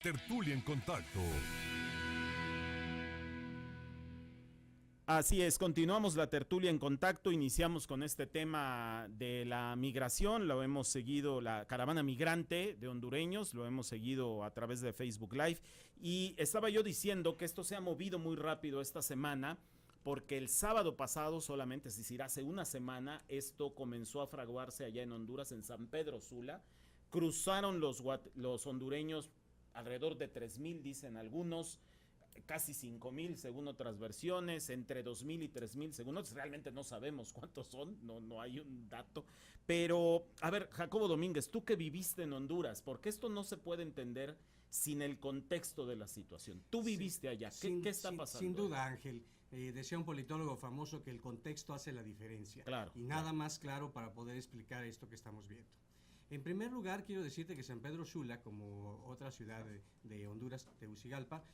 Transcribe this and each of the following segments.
Tertulia en Contacto. Así es, continuamos la tertulia en contacto, iniciamos con este tema de la migración, lo hemos seguido, la caravana migrante de hondureños, lo hemos seguido a través de Facebook Live y estaba yo diciendo que esto se ha movido muy rápido esta semana porque el sábado pasado solamente, es decir, hace una semana, esto comenzó a fraguarse allá en Honduras, en San Pedro Sula, cruzaron los hondureños alrededor de 3,000, dicen algunos, casi 5,000 según otras versiones, entre 2,000 y 3,000 según otros, realmente no sabemos cuántos son, no hay un dato, pero a ver, Jacobo Domínguez, tú que viviste en Honduras, porque esto no se puede entender sin el contexto de la situación, tú Sí, viviste allá, ¿qué está pasando? sin duda, Ángel. Decía un politólogo famoso que el contexto hace la diferencia. Claro, Y nada claro. más claro para poder explicar esto que estamos viendo. En primer lugar, quiero decirte que San Pedro Sula, como otra ciudad de Honduras, Tegucigalpa,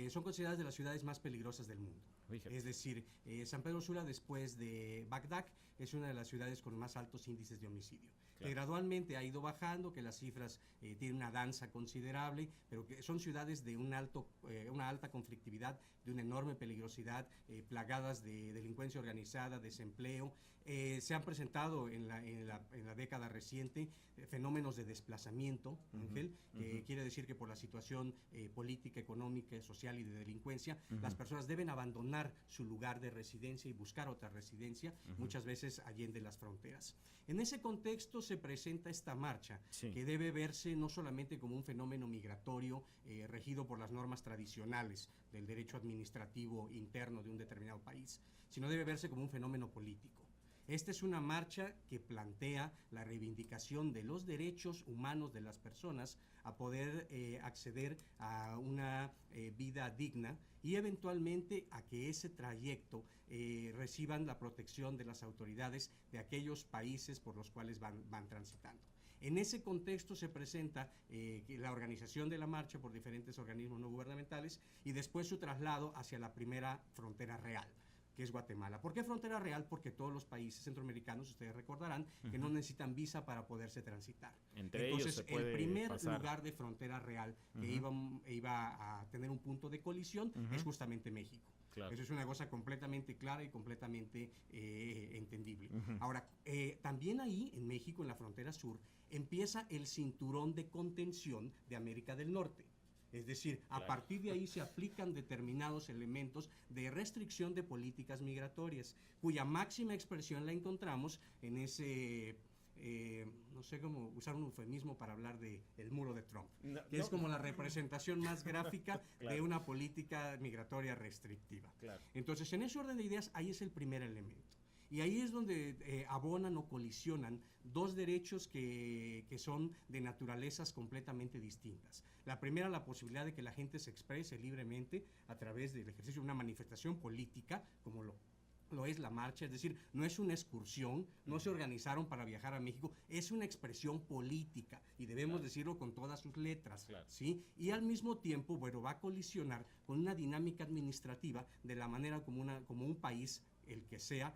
son consideradas de las ciudades más peligrosas del mundo. Fíjate. Es decir, San Pedro Sula, después de Bagdad, es una de las ciudades con más altos índices de homicidio. Claro. Que gradualmente ha ido bajando, que las cifras tienen una danza considerable, pero que son ciudades de una alta conflictividad, de una enorme peligrosidad, plagadas de delincuencia organizada, desempleo. Se han presentado en la década reciente fenómenos de desplazamiento, Ángel, que quiere decir que por la situación política, económica, social y de delincuencia, las personas deben abandonar su lugar de residencia y buscar otra residencia, muchas veces allende las fronteras. En ese contexto se presenta esta marcha, Sí. que debe verse no solamente como un fenómeno migratorio regido por las normas tradicionales del derecho administrativo interno de un determinado país, sino debe verse como un fenómeno político. Esta es una marcha que plantea la reivindicación de los derechos humanos de las personas a poder acceder a una vida digna y eventualmente a que ese trayecto reciban la protección de las autoridades de aquellos países por los cuales van transitando. En ese contexto se presenta la organización de la marcha por diferentes organismos no gubernamentales y después su traslado hacia la primera frontera real, que es Guatemala. ¿Por qué frontera real? Porque todos los países centroamericanos, ustedes recordarán, que no necesitan visa para poderse transitar. Entre Entonces, ellos se puede el primer pasar. lugar de frontera real que iba a tener un punto de colisión es justamente México. Claro. Eso es una cosa completamente clara y completamente entendible. Ahora, también ahí, en México, en la frontera sur, empieza el cinturón de contención de América del Norte. Es decir, a partir de ahí se aplican determinados elementos de restricción de políticas migratorias, cuya máxima expresión la encontramos en ese, no sé cómo usar un eufemismo para hablar de el muro de Trump, que es como la representación más gráfica de una política migratoria restrictiva. Claro. Entonces, en ese orden de ideas, ahí es el primer elemento. Y ahí es donde abonan o colisionan dos derechos que son de naturalezas completamente distintas. La primera, la posibilidad de que la gente se exprese libremente a través del ejercicio de una manifestación política, como lo es la marcha, es decir, no es una excursión, no se organizaron para viajar a México, es una expresión política y debemos decirlo con todas sus letras, ¿sí? Y al mismo tiempo, bueno, va a colisionar con una dinámica administrativa de la manera como un país, el que sea,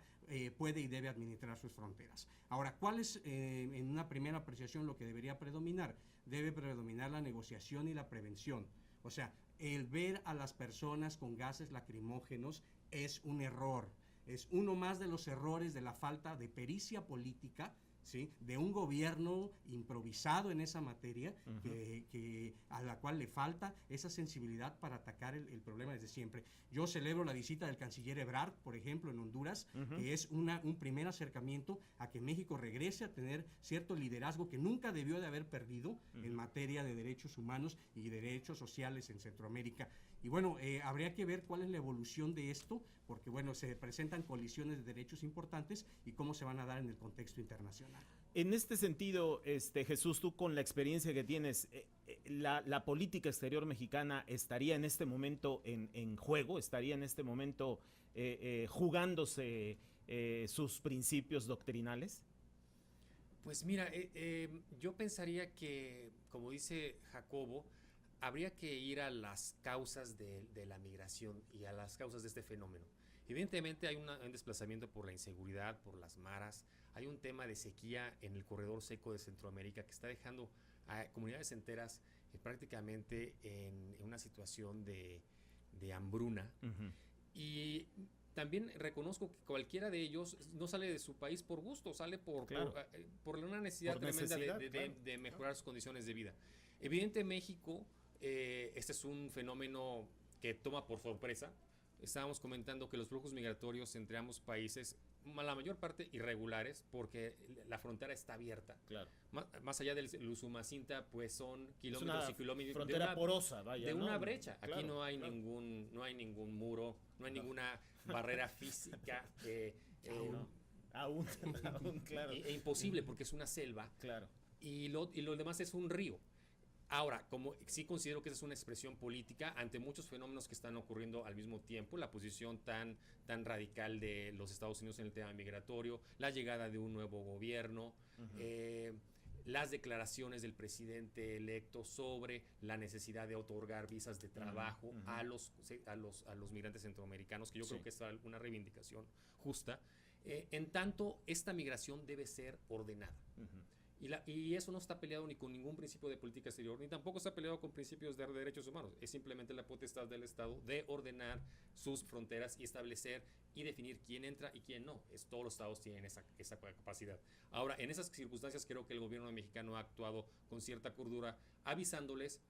puede y debe administrar sus fronteras. Ahora, ¿cuál es en una primera apreciación lo que debería predominar? Debe predominar la negociación y la prevención. O sea, el ver a las personas con gases lacrimógenos es un error. Es uno más de los errores de la falta de pericia política, ¿sí?, de un gobierno improvisado en esa materia, a la cual le falta esa sensibilidad para atacar el problema desde siempre. Yo celebro la visita del canciller Ebrard, por ejemplo, en Honduras, que es un primer acercamiento a que México regrese a tener cierto liderazgo que nunca debió de haber perdido en materia de derechos humanos y derechos sociales en Centroamérica. Y bueno, habría que ver cuál es la evolución de esto, porque bueno, se presentan colisiones de derechos importantes y cómo se van a dar en el contexto internacional. En este sentido, Jesús, tú con la experiencia que tienes, la política exterior mexicana estaría en este momento en juego, estaría en este momento jugándose sus principios doctrinales. Pues mira, yo pensaría que, como dice Jacobo, habría que ir a las causas de la migración y a las causas de este fenómeno. Evidentemente hay un desplazamiento por la inseguridad, por las maras, hay un tema de sequía en el corredor seco de Centroamérica que está dejando a comunidades enteras prácticamente en una situación de hambruna. Y también reconozco que cualquiera de ellos no sale de su país por gusto, sale por una necesidad tremenda de mejorar sus condiciones de vida. Evidente, México, este es un fenómeno que toma por sorpresa. Estábamos comentando que los flujos migratorios entre ambos países, la mayor parte irregulares, porque la frontera está abierta. Claro. Más allá del Usumacinta, pues son kilómetros y kilómetros frontera porosa, vaya, de ¿no? una brecha. Claro, aquí no hay ningún muro, no hay ninguna barrera física aún, claro. E imposible, porque es una selva. Claro. Y lo demás es un río. Ahora, como sí considero que esa es una expresión política ante muchos fenómenos que están ocurriendo al mismo tiempo, la posición tan radical de los Estados Unidos en el tema migratorio, la llegada de un nuevo gobierno, las declaraciones del presidente electo sobre la necesidad de otorgar visas de trabajo a los migrantes centroamericanos, que yo creo que es una reivindicación justa. En tanto, esta migración debe ser ordenada. Y eso no está peleado ni con ningún principio de política exterior, ni tampoco está peleado con principios de derechos humanos. Es simplemente la potestad del Estado de ordenar sus fronteras y establecer y definir quién entra y quién no. Todos los estados tienen esa capacidad. Ahora, en esas circunstancias creo que el gobierno mexicano ha actuado con cierta cordura, avisándoles,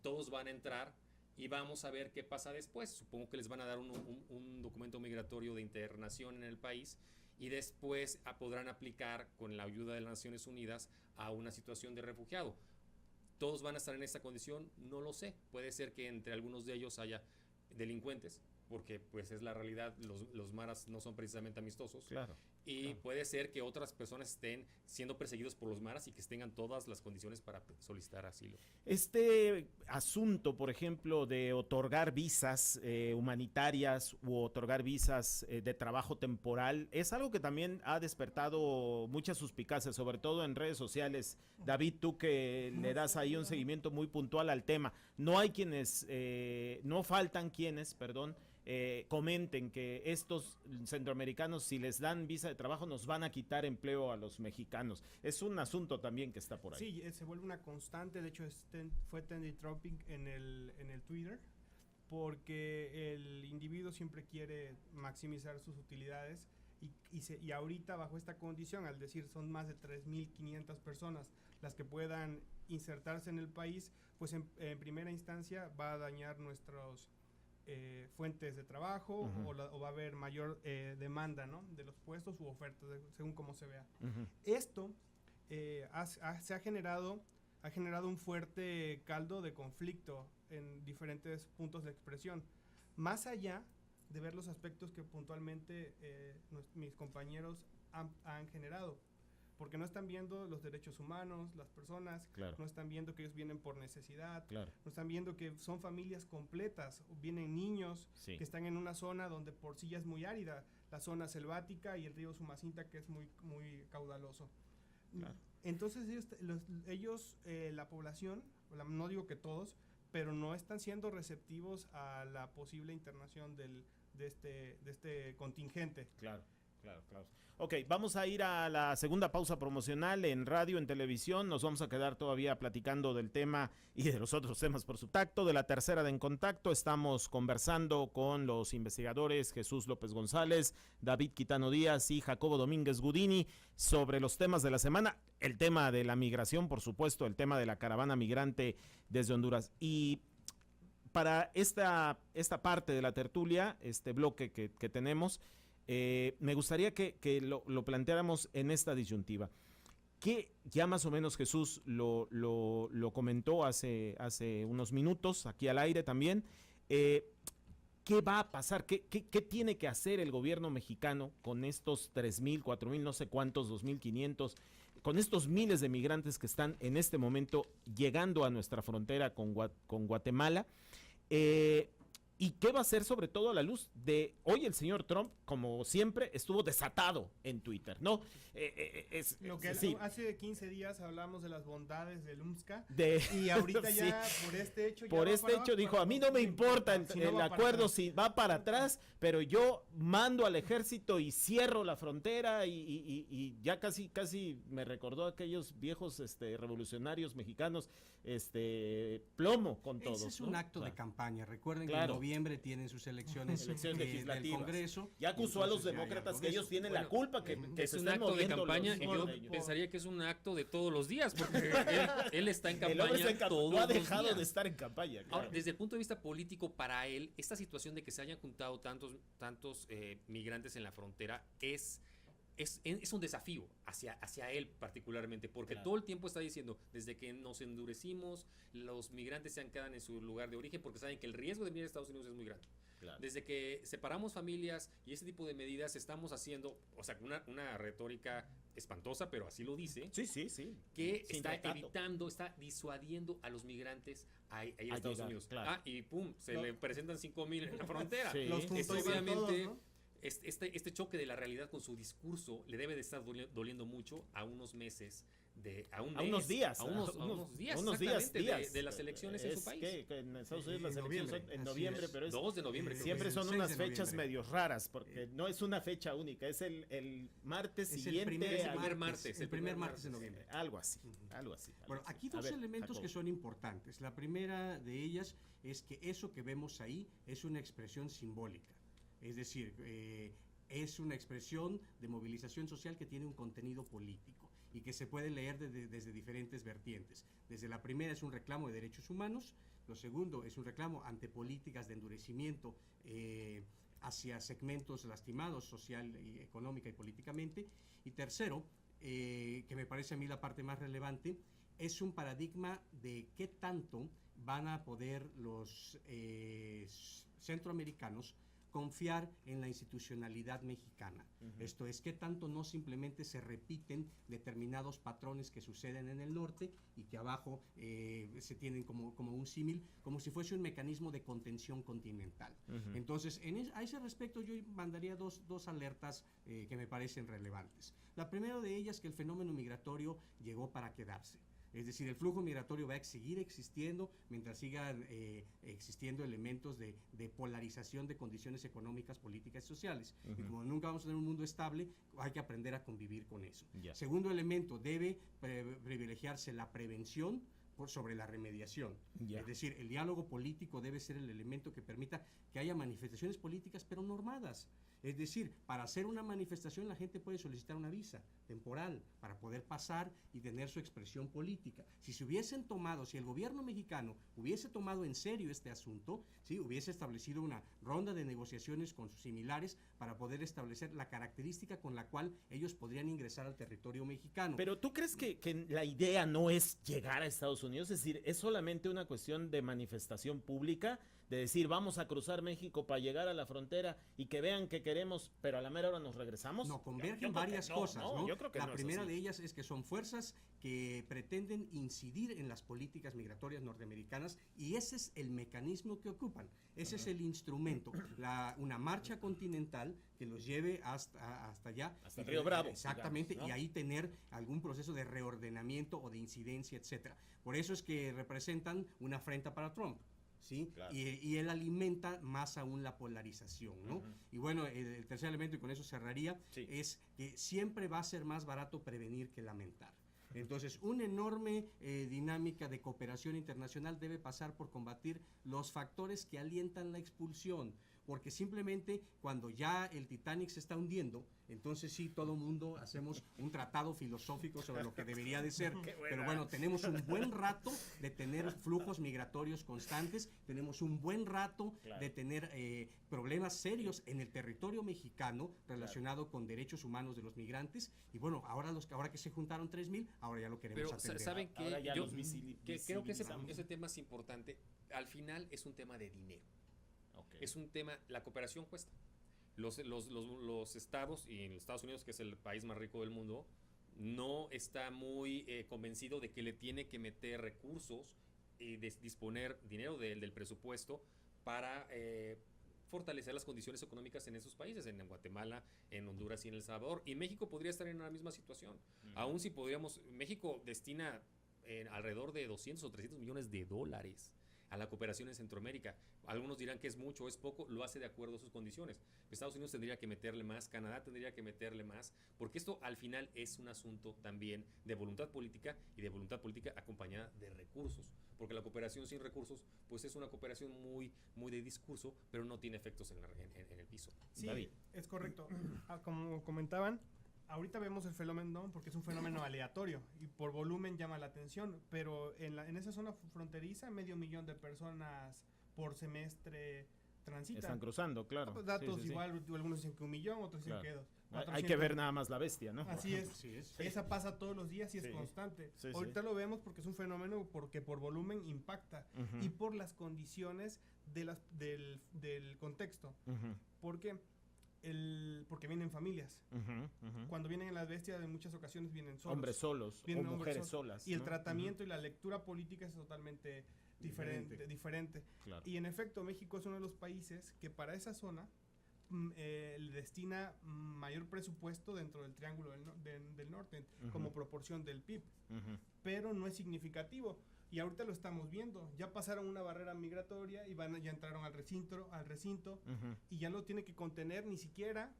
todos van a entrar y vamos a ver qué pasa después. Supongo que les van a dar un documento migratorio de internación en el país, y después podrán aplicar con la ayuda de las Naciones Unidas a una situación de refugiado. ¿Todos van a estar en esta condición? No lo sé. Puede ser que entre algunos de ellos haya delincuentes, porque pues es la realidad, los maras no son precisamente amistosos. Claro. Y puede ser que otras personas estén siendo perseguidos por los maras y que tengan todas las condiciones para solicitar asilo. Este asunto, por ejemplo, de otorgar visas humanitarias u otorgar visas de trabajo temporal, es algo que también ha despertado muchas suspicacias, sobre todo en redes sociales. David, tú que le das ahí un seguimiento muy puntual al tema, no faltan quienes, comenten que estos centroamericanos, si les dan visa de trabajo, nos van a quitar empleo a los mexicanos. Es un asunto también que está por ahí. Sí, se vuelve una constante. De hecho, fue trending topic en el Twitter, porque el individuo siempre quiere maximizar sus utilidades y ahorita bajo esta condición, al decir son más de 3.500 personas las que puedan insertarse en el país, pues en primera instancia va a dañar nuestros fuentes de trabajo, o va a haber mayor demanda, ¿no?, de los puestos u ofertas, según cómo se vea. Esto se ha generado un fuerte caldo de conflicto en diferentes puntos de expresión, más allá de ver los aspectos que puntualmente mis compañeros han generado, porque no están viendo los derechos humanos, las personas, claro, no están viendo que ellos vienen por necesidad, claro, no están viendo que son familias completas, vienen niños, sí, que están en una zona donde por sí ya es muy árida, la zona selvática y el río Usumacinta, que es muy, muy caudaloso. claro. Entonces la población, no digo que todos, pero no están siendo receptivos a la posible internación de este contingente. Claro. Ok, vamos a ir a la segunda pausa promocional en radio, en televisión. Nos vamos a quedar todavía platicando del tema y de los otros temas por su tacto. De la tercera de En Contacto estamos conversando con los investigadores Jesús López González, David Quitano Díaz y Jacobo Domínguez Gudini sobre los temas de la semana. El tema de la migración, por supuesto, el tema de la caravana migrante desde Honduras. Y para esta parte de la tertulia, este bloque que tenemos, me gustaría que lo planteáramos en esta disyuntiva, que ya más o menos Jesús lo comentó hace unos minutos, aquí al aire también. ¿Qué va a pasar? ¿Qué tiene que hacer el gobierno mexicano con estos 3,000, 4,000, no sé cuántos, 2,500, con estos miles de migrantes que están en este momento llegando a nuestra frontera con Guatemala? ¿Y qué va a hacer sobre todo a la luz de hoy el señor Trump, como siempre, estuvo desatado en Twitter, ¿no? Lo que sí, hace 15 días hablamos de las bondades del UMSCA de, y ahorita sí, ya por este hecho... por este hecho dijo, a mí no me importa el, si no el va para acuerdo atrás. si va para atrás, pero yo mando al ejército y cierro la frontera y ya casi me recordó a aquellos viejos revolucionarios mexicanos, plomo con todos. Ese es ¿no? un acto Claro. de campaña. Recuerden que Claro. en noviembre tienen sus elecciones, Elecciones del legislativas. Congreso. Ya acusó a los Entonces, ya hay demócratas algo que de ellos eso. tienen la Bueno, culpa, que es se un estén acto de moviendo campaña los y yo mismos de ellos. pensaría que es un acto de todos los días, porque él está en El hombre campaña está en todos no ha los dejado días. de estar en campaña. Claro. Ahora, desde el punto de vista político, para él, esta situación de que se hayan juntado tantos migrantes en la frontera es un desafío hacia él particularmente, porque Claro. todo el tiempo está diciendo, desde que nos endurecimos, los migrantes se han quedado en su lugar de origen porque saben que el riesgo de venir a Estados Unidos es muy grande. Claro. Desde que separamos familias y ese tipo de medidas estamos haciendo, o sea, una retórica espantosa, pero así lo dice, Sí, sí, sí. que Sin está recato. evitando, está disuadiendo a los migrantes a ir a A Estados llegar, Unidos. claro. Y pum, se No. le presentan 5,000 en la frontera. Sí. Los Esto juntó obviamente, todos, ¿no? este choque de la realidad con su discurso le debe de estar doliendo mucho a unos meses, a unos días, exactamente, de las elecciones en su país. Que en Estados Unidos En las elecciones noviembre, son en así noviembre, es. pero es 2 de noviembre. creo que siempre es. son 6 unas de fechas noviembre. medio raras, porque no es una fecha única, es el martes Es siguiente. el primer martes de noviembre. Algo así, algo así. Bueno, algo así. aquí A dos ver, elementos Jacobo. que son importantes. La primera de ellas es que eso que vemos ahí es una expresión simbólica. Es decir, es una expresión de movilización social que tiene un contenido político y que se puede leer desde diferentes vertientes. Desde la primera es un reclamo de derechos humanos, lo segundo es un reclamo ante políticas de endurecimiento hacia segmentos lastimados social, y económica y políticamente, y tercero, que me parece a mí la parte más relevante, es un paradigma de qué tanto van a poder los centroamericanos confiar en la institucionalidad mexicana. Esto es, qué tanto no simplemente se repiten determinados patrones que suceden en el norte y que abajo se tienen como un símil, como si fuese un mecanismo de contención continental. Entonces, a ese respecto yo mandaría dos alertas que me parecen relevantes. La primera de ellas es que el fenómeno migratorio llegó para quedarse. Es decir, el flujo migratorio va a seguir existiendo mientras sigan existiendo elementos de polarización de condiciones económicas, políticas y sociales. Y como nunca vamos a tener un mundo estable, hay que aprender a convivir con eso. Ya. Segundo elemento, debe privilegiarse la prevención sobre la remediación. Ya. Es decir, el diálogo político debe ser el elemento que permita que haya manifestaciones políticas, pero normadas. Es decir, para hacer una manifestación la gente puede solicitar una visa temporal para poder pasar y tener su expresión política. Si el gobierno mexicano hubiese tomado en serio este asunto, ¿sí? Hubiese establecido una ronda de negociaciones con sus similares para poder establecer la característica con la cual ellos podrían ingresar al territorio mexicano. Pero ¿tú crees que la idea no es llegar a Estados Unidos? Es decir, ¿es solamente una cuestión de manifestación pública? De decir, vamos a cruzar México para llegar a la frontera y que vean que queremos, pero a la mera hora nos regresamos. No, Yo convergen creo que varias cosas, ¿no? Yo creo que la no es primera así. de ellas es que son fuerzas que pretenden incidir en las políticas migratorias norteamericanas y ese es el mecanismo que ocupan. Ese es el instrumento, una marcha continental que los lleve hasta allá. Hasta y Río Bravo, Exactamente, digamos, ¿no? y ahí tener algún proceso de reordenamiento o de incidencia, etcétera. Por eso es que representan una afrenta para Trump. ¿Sí? Claro. Y él alimenta más aún la polarización, ¿no? Y bueno, el tercer elemento, y con eso cerraría, Sí. es que siempre va a ser más barato prevenir que lamentar. Entonces, una enorme dinámica de cooperación internacional debe pasar por combatir los factores que alientan la expulsión, porque simplemente cuando ya el Titanic se está hundiendo, entonces sí, todo mundo hacemos un tratado filosófico sobre lo que debería de ser. Pero bueno, tenemos un buen rato de tener flujos migratorios constantes, tenemos un buen rato de tener problemas serios en el territorio mexicano relacionado con derechos humanos de los migrantes. Y bueno, ahora que se juntaron 3,000, ahora ya lo queremos Pero atender. ¿saben Ahora qué? ya Yo los creo que visibilizamos. ese tema es importante. Al final es un tema de dinero. Ok. Es un tema, la cooperación cuesta. Los estados, y en Estados Unidos, que es el país más rico del mundo, no está muy convencido de que le tiene que meter recursos y disponer dinero del presupuesto para fortalecer las condiciones económicas en esos países, en Guatemala, en Honduras y en El Salvador. Y México podría estar en la misma situación. Aún si podríamos, México destina alrededor de 200 o 300 millones de dólares a la cooperación en Centroamérica. Algunos dirán que es mucho o es poco, lo hace de acuerdo a sus condiciones. Estados Unidos tendría que meterle más, Canadá tendría que meterle más, porque esto al final es un asunto también de voluntad política y de voluntad política acompañada de recursos, porque la cooperación sin recursos pues es una cooperación muy, muy de discurso, pero no tiene efectos en el piso. Sí, David. es correcto. Como comentaban, ahorita vemos el fenómeno porque es un fenómeno aleatorio y por volumen llama la atención, pero en esa zona fronteriza 500,000 de personas por semestre transitan. Están cruzando, claro. Datos Sí, sí, sí. igual, algunos dicen que 1,000,000, otros dicen Claro. que 2. Hay que ver nada más la bestia, ¿no? Así es. Así es. Esa pasa todos los días y Sí. es constante. Sí, Ahorita sí. lo vemos porque es un fenómeno porque por volumen impacta Ujú. y por las condiciones del contexto. Ujú, ¿Por qué? Porque vienen familias. ujú, ujú. Cuando vienen en las bestias, en muchas ocasiones vienen solos. Hombres solos o Vienen hombres mujeres solos. solas. Y el ¿no? tratamiento y la lectura política es totalmente diferente. Claro. Y en efecto, México es uno de los países que para esa zona le destina mayor presupuesto dentro del Triángulo del Norte, Ujú. como proporción del PIB. Ujú. Pero no es significativo. Y ahorita lo estamos viendo. Ya pasaron una barrera migratoria y ya entraron al recinto Ujú. y ya no tiene que contener ni siquiera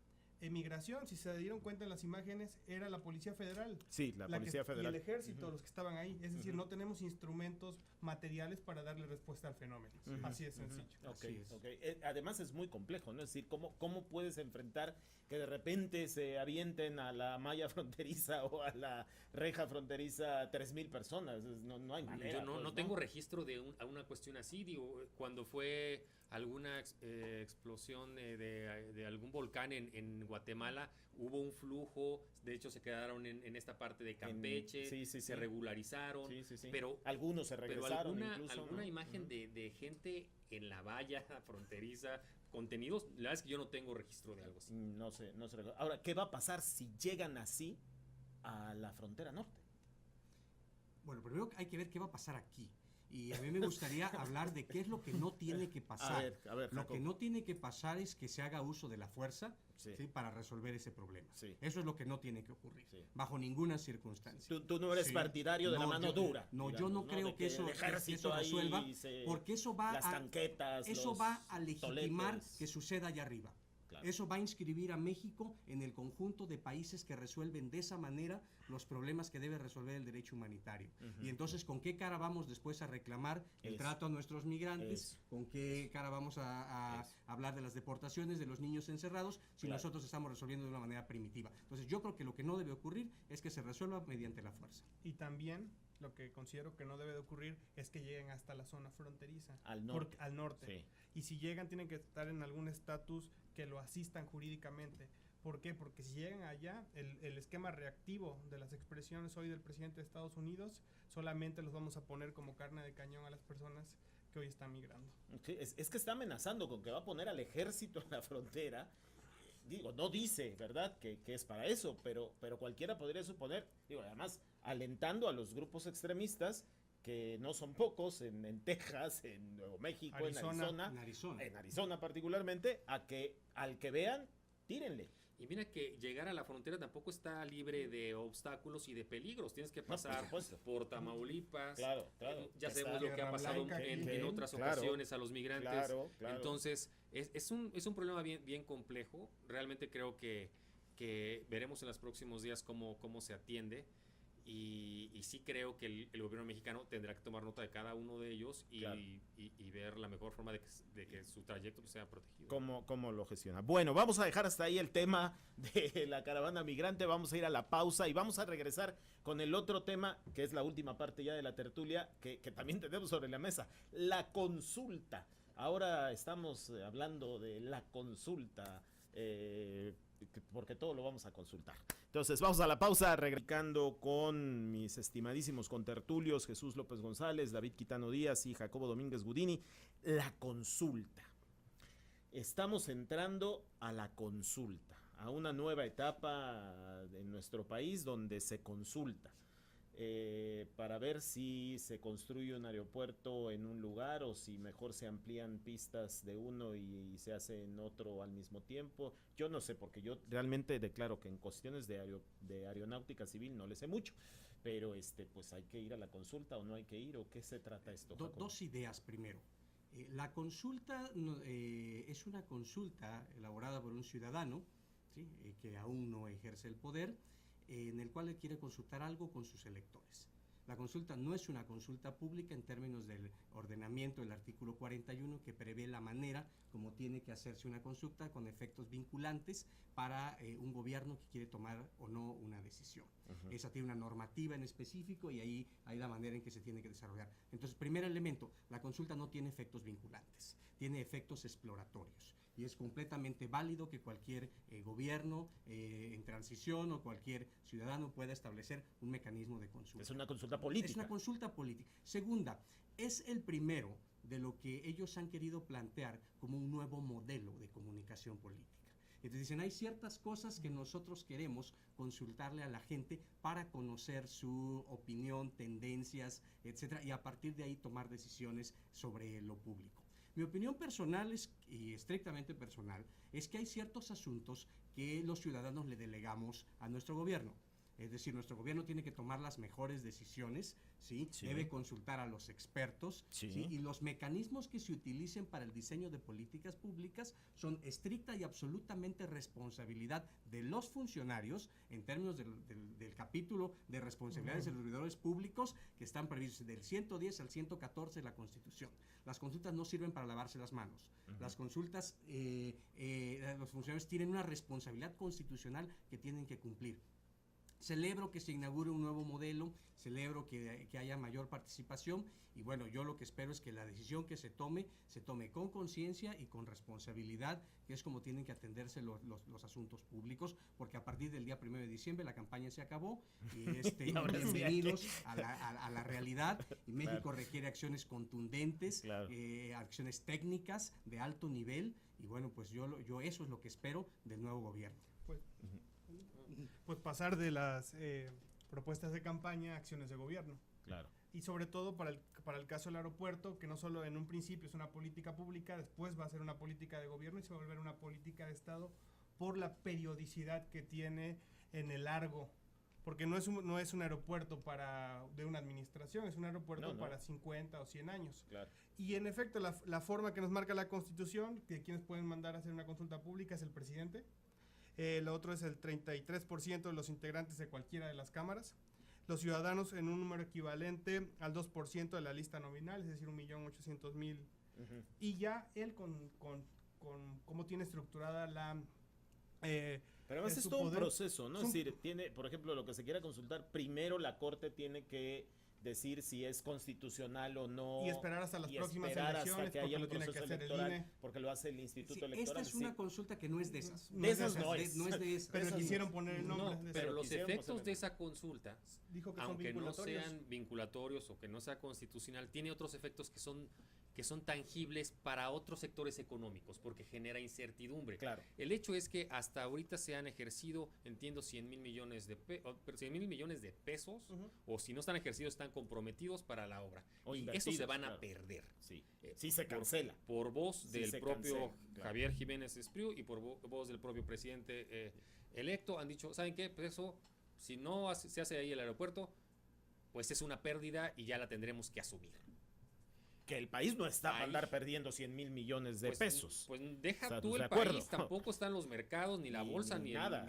migración. Si se dieron cuenta en las imágenes, era la Policía Federal. Sí, la Policía Y Federal. el Ejército, Ujú. los que estaban ahí. Es decir, Ujú. no tenemos instrumentos materiales para darle respuesta al fenómeno. Ujú. Así es Ujú. sencillo. Ok, Así es. ok. Además es muy complejo, ¿no? Es decir, ¿cómo puedes enfrentar que de repente se avienten a la malla fronteriza o a la reja fronteriza 3,000 personas? No hay manera. Yo no pues, tengo registro de una cuestión así. Digo, cuando fue alguna explosión de algún volcán en Guatemala, hubo un flujo. De hecho, se quedaron en esta parte de Campeche, sí, sí, se sí. regularizaron. Sí, sí, sí. Pero Algunos se Pero regresaron incluso. alguna ¿no? imagen Ujú. de gente en la valla fronteriza, contenidos, la verdad es que yo no tengo registro de algo así. No sé. Ahora, ¿qué va a pasar si llegan así a la frontera norte? Bueno, primero hay que ver qué va a pasar aquí. Y a mí me gustaría hablar de qué es lo que no tiene que pasar. A ver, Lo Jacob. que no tiene que pasar es que se haga uso de la fuerza, Sí. ¿sí? Para resolver ese problema. Sí. Eso es lo que no tiene que ocurrir, Sí. bajo ninguna circunstancia. Tú no eres Sí. partidario de la No, mano yo- dura. no, yo digamos, no creo De que eso- el que ejército eso ahí resuelva, se- porque eso va las a- tanquetas, Eso los va a legitimar toletes. que suceda allá arriba. Claro. Eso va a inscribir a México en el conjunto de países que resuelven de esa manera los problemas que debe resolver el derecho humanitario. Ujú. Y entonces, ¿con qué cara vamos después a reclamar el Eso. trato a nuestros migrantes? Eso. ¿Con qué cara vamos a Eso. hablar de las deportaciones de los niños encerrados si Claro. nosotros estamos resolviendo de una manera primitiva? Entonces, yo creo que lo que no debe ocurrir es que se resuelva mediante la fuerza. Y también lo que considero que no debe de ocurrir es que lleguen hasta la zona fronteriza. Al norte. Al norte. Sí. Y si llegan tienen que estar en algún estatus que lo asistan jurídicamente. ¿Por qué? Porque si llegan allá, el esquema reactivo de las expresiones hoy del presidente de Estados Unidos, solamente los vamos a poner como carne de cañón a las personas que hoy están migrando. Sí, es que está amenazando con que va a poner al ejército en la frontera. Digo, no dice, ¿verdad?, que es para eso, pero cualquiera podría suponer, digo, además, alentando a los grupos extremistas, que no son pocos, en Texas, en Nuevo México, Arizona. En en Arizona particularmente, a que al que vean, tírenle. Y mira que llegar a la frontera tampoco está libre de obstáculos y de peligros. Tienes que por pasar supuesto. por Tamaulipas. Claro. Ya Está sabemos lo que ha Tierra pasado Blanca, en sí, otras claro. ocasiones a los migrantes. Claro. Entonces, es un problema bien complejo. Realmente creo que veremos en los próximos días cómo se atiende. Y sí creo que el gobierno mexicano tendrá que tomar nota de cada uno de ellos y, Claro. y ver la mejor forma de que su trayecto sea protegido. ¿Cómo lo gestiona? Bueno, vamos a dejar hasta ahí el tema de la caravana migrante, vamos a ir a la pausa y vamos a regresar con el otro tema, que es la última parte ya de la tertulia, que también tenemos sobre la mesa, la consulta. Ahora estamos hablando de la consulta, porque todo lo vamos a consultar. Entonces vamos a la pausa, regresando con mis estimadísimos contertulios, Jesús López González, David Quitano Díaz y Jacobo Domínguez Gudini. La consulta. Estamos entrando a la consulta, a una nueva etapa en nuestro país donde se consulta. para ver si se construye un aeropuerto en un lugar o si mejor se amplían pistas de uno y se hace en otro al mismo tiempo. Yo no sé, porque yo realmente declaro que en cuestiones de aeronáutica civil no le sé mucho, pero pues hay que ir a la consulta o no hay que ir, o qué se trata esto. Dos ideas primero. La consulta es una consulta elaborada por un ciudadano, ¿sí? Que aún no ejerce el poder, en el cual quiere consultar algo con sus electores. La consulta no es una consulta pública en términos del ordenamiento del artículo 41, que prevé la manera como tiene que hacerse una consulta con efectos vinculantes para un gobierno que quiere tomar o no una decisión. Esa tiene una normativa en específico y ahí hay la manera en que se tiene que desarrollar. Entonces, primer elemento, la consulta no tiene efectos vinculantes, tiene efectos exploratorios. Y es completamente válido que cualquier gobierno en transición o cualquier ciudadano pueda establecer un mecanismo de consulta. Es una consulta política. Es una consulta política. Segunda, es el primero de lo que ellos han querido plantear como un nuevo modelo de comunicación política. Entonces dicen, hay ciertas cosas que nosotros queremos consultarle a la gente para conocer su opinión, tendencias, etcétera, y a partir de ahí tomar decisiones sobre lo público. Mi opinión personal y estrictamente personal, es que hay ciertos asuntos que los ciudadanos le delegamos a nuestro gobierno. Es decir, nuestro gobierno tiene que tomar las mejores decisiones, ¿sí? Sí. Debe consultar a los expertos, Sí. ¿sí? Y los mecanismos que se utilicen para el diseño de políticas públicas son estricta y absolutamente responsabilidad de los funcionarios en términos del capítulo de responsabilidades de los servidores públicos que están previstos del 110 al 114 de la Constitución. Las consultas no sirven para lavarse las manos. Las consultas, los funcionarios tienen una responsabilidad constitucional que tienen que cumplir. Celebro que se inaugure un nuevo modelo, celebro que haya mayor participación y bueno, yo lo que espero es que la decisión que se tome con conciencia y con responsabilidad, que es como tienen que atenderse los asuntos públicos, porque a partir del día 1 de diciembre la campaña se acabó y bienvenidos a la realidad y México Claro. requiere acciones contundentes, Claro. acciones técnicas de alto nivel y bueno, pues yo eso es lo que espero del nuevo gobierno. Pues pasar de las propuestas de campaña a acciones de gobierno. Claro. Y sobre todo para el caso del aeropuerto, que no solo en un principio es una política pública, después va a ser una política de gobierno y se va a volver una política de Estado por la periodicidad que tiene en el largo. Porque no es un aeropuerto de una administración, es un aeropuerto para 50 o 100 años. Claro. Y en efecto, la forma que nos marca la Constitución, que quienes pueden mandar a hacer una consulta pública es el presidente. Lo otro es el 33% de los integrantes de cualquiera de las cámaras. Los ciudadanos en un número equivalente al 2% de la lista nominal, es decir, 1.800.000. Y ya él con cómo tiene estructurada la... Pero además es todo un proceso, ¿no? Es decir, tiene, por ejemplo, lo que se quiera consultar, primero la Corte tiene que decir si es constitucional o no. Y esperar hasta las próximas elecciones, hasta que haya un lo tiene que proceso hacer electoral, el INE. porque lo hace el Instituto Sí, Electoral. esta es una consulta que no es de esas. De esas no es. No es de esas. Pero Esas quisieron no. poner el nombre. No, de pero esa. los quisiéramos efectos hacer. de esa consulta, Dijo que son aunque no vinculatorios. sean vinculatorios o que no sea constitucional, tiene otros efectos que son tangibles para otros sectores económicos, porque genera incertidumbre. Claro. El hecho es que hasta ahorita se han ejercido, entiendo, 100,000 millones de pesos, o si no están ejercidos, están comprometidos para la obra. O Y eso invertidos, se van claro. a perder. Sí, sí se cancela. Por voz Sí del se propio cancela, claro. Javier Jiménez Espriu y por voz del propio presidente electo, han dicho, ¿saben qué? Pues eso, si no se hace ahí el aeropuerto, pues es una pérdida y ya la tendremos que asumir. Que el país no está para Ay. andar perdiendo 100,000 millones de Pues, pesos. Pues deja O sea, tú de el acuerdo. país, tampoco están los mercados, ni la bolsa, ni nada.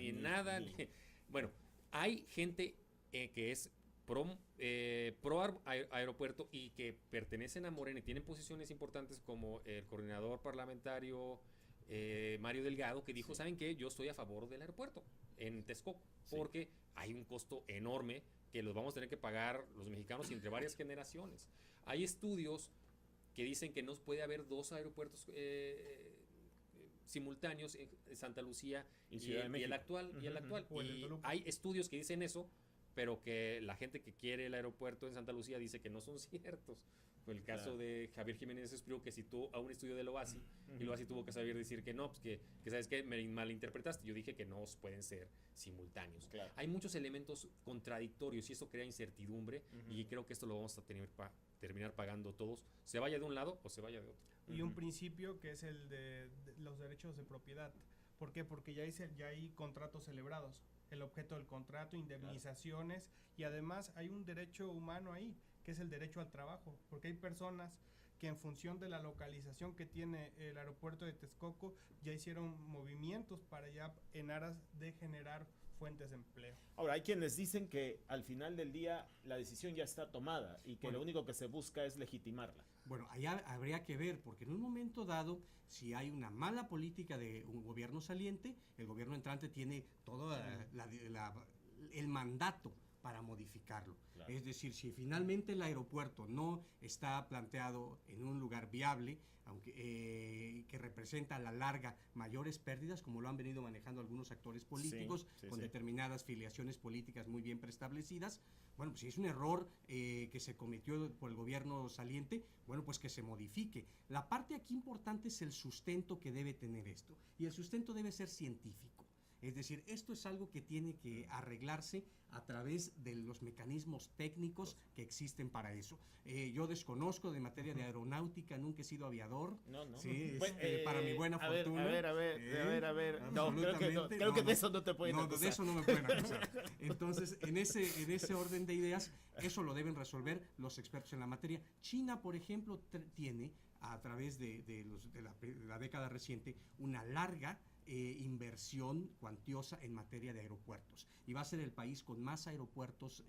Bueno, hay gente que es pro aeropuerto y que pertenecen a Morena y tienen posiciones importantes, como el coordinador parlamentario Mario Delgado, que dijo, ¿saben qué? Yo estoy a favor del aeropuerto en Texcoco, porque hay un costo enorme que los vamos a tener que pagar los mexicanos entre varias generaciones. Hay estudios que dicen que no puede haber dos aeropuertos simultáneos en Santa Lucía Y Ciudad de México. el actual. O el de Y Toluca. hay estudios que dicen eso, pero que la gente que quiere el aeropuerto en Santa Lucía dice que no son ciertos, El caso de Javier Jiménez Espriu, que citó a un estudio de Loasi, y Loasi tuvo que saber decir que no, pues que sabes que me malinterpretaste. Yo dije que no pueden ser simultáneos. Claro. Hay muchos elementos contradictorios y eso crea incertidumbre, y creo que esto lo vamos a terminar pagando todos, se vaya de un lado o se vaya de otro. Y un principio que es el de los derechos de propiedad. ¿Por qué? Porque ya hay contratos celebrados. El objeto del contrato, indemnizaciones, y además hay un derecho humano ahí, que es el derecho al trabajo, porque hay personas que en función de la localización que tiene el aeropuerto de Texcoco ya hicieron movimientos para allá en aras de generar fuentes de empleo. Ahora, hay quienes dicen que al final del día la decisión ya está tomada y que lo único que se busca es legitimarla. Bueno, allá habría que ver, porque en un momento dado, si hay una mala política de un gobierno saliente, el gobierno entrante tiene todo el mandato para modificarlo. Claro. Es decir, si finalmente el aeropuerto no está planteado en un lugar viable, aunque que representa a la larga mayores pérdidas, como lo han venido manejando algunos actores políticos con determinadas filiaciones políticas muy bien preestablecidas, bueno, pues si es un error que se cometió por el gobierno saliente, bueno, pues que se modifique. La parte aquí importante es el sustento que debe tener esto, y el sustento debe ser científico. Es decir, esto es algo que tiene que arreglarse a través de los mecanismos técnicos que existen para eso. Yo desconozco de materia de aeronáutica, nunca he sido aviador. No. Sí, para mi buena fortuna. A ver. No, creo que de eso no te pueden acusar. No, de eso no me pueden acusar. Entonces, en ese orden de ideas, eso lo deben resolver los expertos en la materia. China, por ejemplo, tiene, a través de la década reciente, una larga inversión cuantiosa en materia de aeropuertos, y va a ser el país con más aeropuertos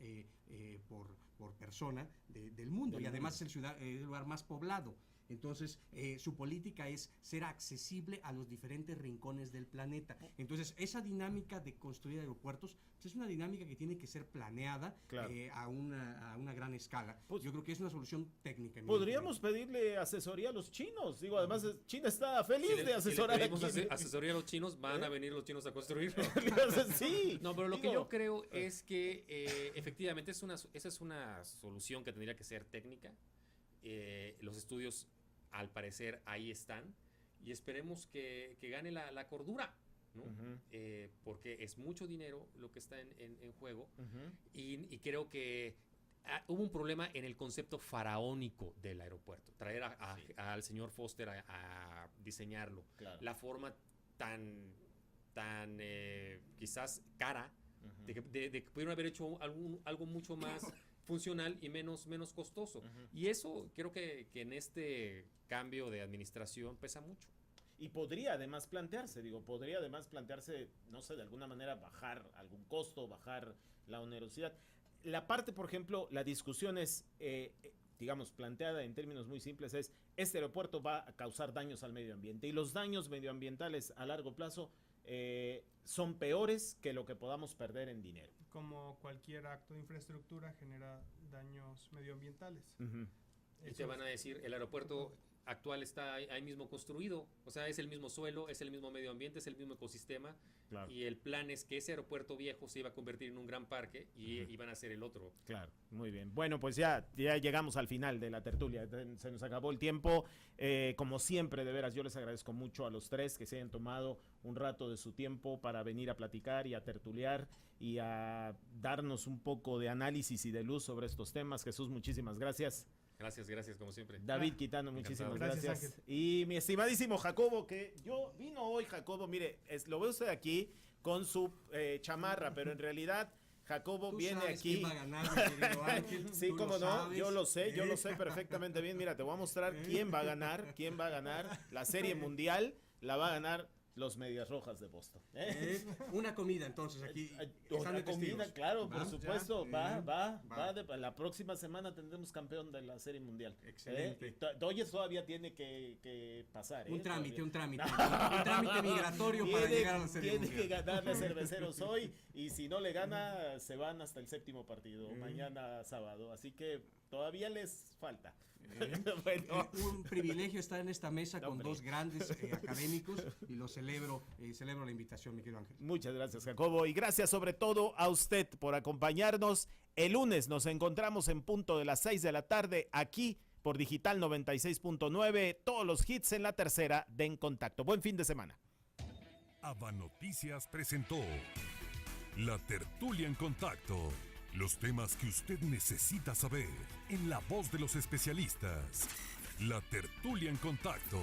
por persona del mundo, y además es el lugar más poblado. Entonces, su política es ser accesible a los diferentes rincones del planeta. Entonces, esa dinámica de construir aeropuertos pues, es una dinámica que tiene que ser planeada a una gran escala. Pues, yo creo que es una solución técnica. Podríamos pedirle asesoría a los chinos. Digo, además, China está feliz de asesorar. Si le pedimos asesoría a los chinos, van a venir los chinos a construirlo. Sí. No, pero lo que yo creo es que efectivamente esa es una solución que tendría que ser técnica. Los estudios al parecer ahí están, y esperemos que gane la cordura, ¿no? Porque es mucho dinero lo que está en juego, y creo que hubo un problema en el concepto faraónico del aeropuerto, traer al señor Foster a diseñarlo, la forma tan quizás cara, de que pudieron haber hecho algo mucho más funcional y menos costoso. Y eso creo que en este cambio de administración pesa mucho. Y podría además plantearse, no sé, de alguna manera bajar algún costo, bajar la onerosidad. La parte, por ejemplo, la discusión es, digamos, planteada en términos muy simples, es, este aeropuerto va a causar daños al medio ambiente, y los daños medioambientales a largo plazo son peores que lo que podamos perder en dinero. Como cualquier acto de infraestructura genera daños medioambientales. Y te van a decir, el aeropuerto actual está ahí mismo construido, o sea, es el mismo suelo, es el mismo medio ambiente, es el mismo ecosistema, y el plan es que ese aeropuerto viejo se iba a convertir en un gran parque y iban a hacer el otro. Claro, muy bien. Bueno, pues ya llegamos al final de la tertulia, se nos acabó el tiempo. Como siempre, de veras, yo les agradezco mucho a los tres que se hayan tomado un rato de su tiempo para venir a platicar y a tertuliar y a darnos un poco de análisis y de luz sobre estos temas. Jesús, muchísimas gracias. Gracias, como siempre. David Quitano, muchísimas gracias. Ángel. Y mi estimadísimo Jacobo, que vino hoy, Jacobo, mire, lo ve usted aquí con su chamarra, pero en realidad Jacobo viene aquí. ¿Quién va a ganar, mi querido Ángel? Sí, cómo no, yo lo sé perfectamente bien. Mira, te voy a mostrar quién va a ganar la Serie Mundial, la va a ganar los Medias Rojas de Boston. Una comida, entonces, aquí. Una comida, claro, por supuesto. Ya. La próxima semana tendremos campeón de la Serie Mundial. Excelente. Dodgers todavía tiene que pasar. Un trámite migratorio para llegar a la Serie Mundial. Tiene que ganarle a Cerveceros hoy, y si no le gana, se van hasta el séptimo partido, mañana sábado. Así que todavía les falta. Bueno. Un privilegio estar en esta mesa con dos grandes académicos, y lo celebro la invitación, mi querido Ángel. Muchas gracias, Jacobo, y gracias sobre todo a usted por acompañarnos. El lunes nos encontramos en punto de las 6 de la tarde aquí por Digital 96.9, todos los hits en la tercera de En Contacto. Buen fin de semana. Aba Noticias presentó La Tertulia en Contacto. Los temas que usted necesita saber en la voz de los especialistas. La Tertulia en Contacto.